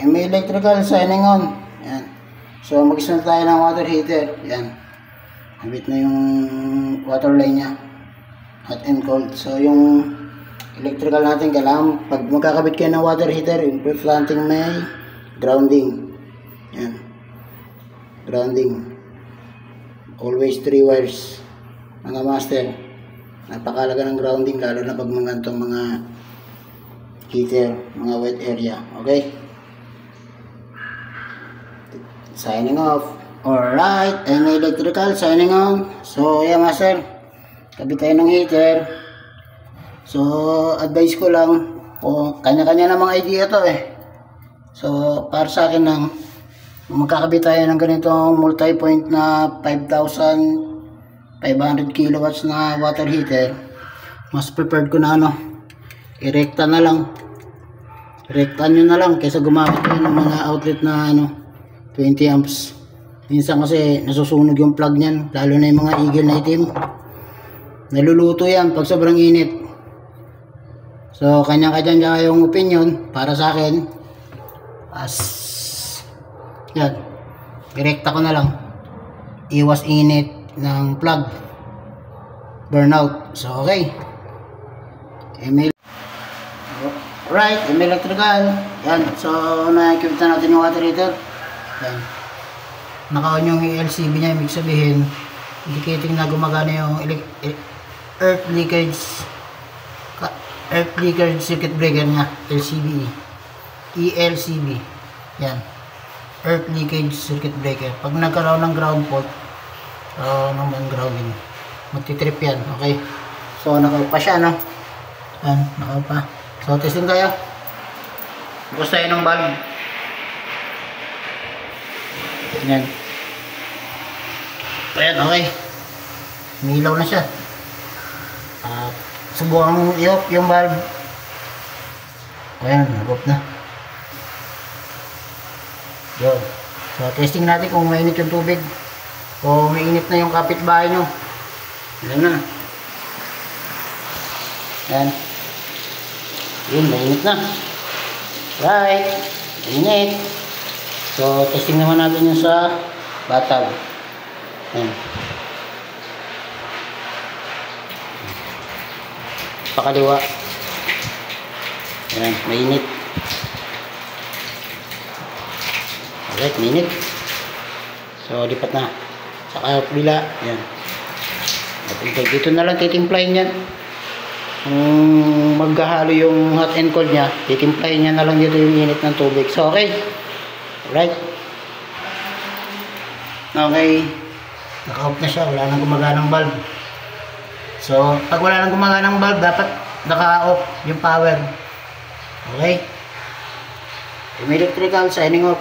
MA Electrical signing on. Yan. So mag-install tayo ng water heater. Yan. Habit na yung water line niya. Hot and cold. So yung electrical natin, kailangan pag magkakabit kayo ng water heater, importante may grounding. Yan. Grounding. Always 3 wires. Mga master. Napakalaga ng grounding, lalo na pag mga itong mga heater, mga wet area. Okay? Signing off. Alright, MA Electrical signing on. So, yeah master, kabit tayo ng heater. So, advice ko lang, kanya-kanya namang idea to eh. So, para sa akin lang, magkakabit tayo ng ganitong multi-point na 5,500 kilowatts na water heater. Mas prepared ko na irekta na lang. Rektan nyo na lang kaysa gumamit kayo ng mga outlet na 20 amps. Minsan kasi nasusunog yung plug niyan, lalo na yung mga eagle na itim. Naluluto yan pag sobrang init. So, kanya-kanya yung opinion. Para sa akin, yan, direkta ko na lang. Iwas init ng plug. Burnout. So, okay. Right, MA Electrical. Yan. So, nakikita natin yung water heater. Yan. Naka-on yung LCB niya, ibig sabihin indicating na gumagana yung earth leakage circuit breaker niya, LCB, ELCB. Yan, earth leakage circuit breaker. Pag nagkaroon ng ground fault, ng grounding, magtitrip yan. Okay, so naka-off siya, yan, naka-off. So testing tayo. Bukas tayo ng valve. Yan. Ayan, okay. Umilaw na siya. Subukan i-off yung valve. Ayan, nag-off na. Yun. So, testing natin kung mainit yung tubig o mainit na yung kapitbahay nyo. Ayan na. Ayan. Yun, mainit na. Right. Mainit. So, testing naman natin yung sa bathtub. Ayan. Pakaliwa. Ayan, mainit. Alright, mainit. So, lipat na. Saka kabila. Ayan. Dito na lang titimplahin yan. Kung maghahalo yung hot and cold niya, titimplahin niya na lang dito yung init ng tubig. So, okay. Alright. Okay. Naka-off na siya. Wala nang gumaganang valve. So, pag wala nang gumaganang valve, dapat naka-off yung power. Okay. MA Electrical signing off.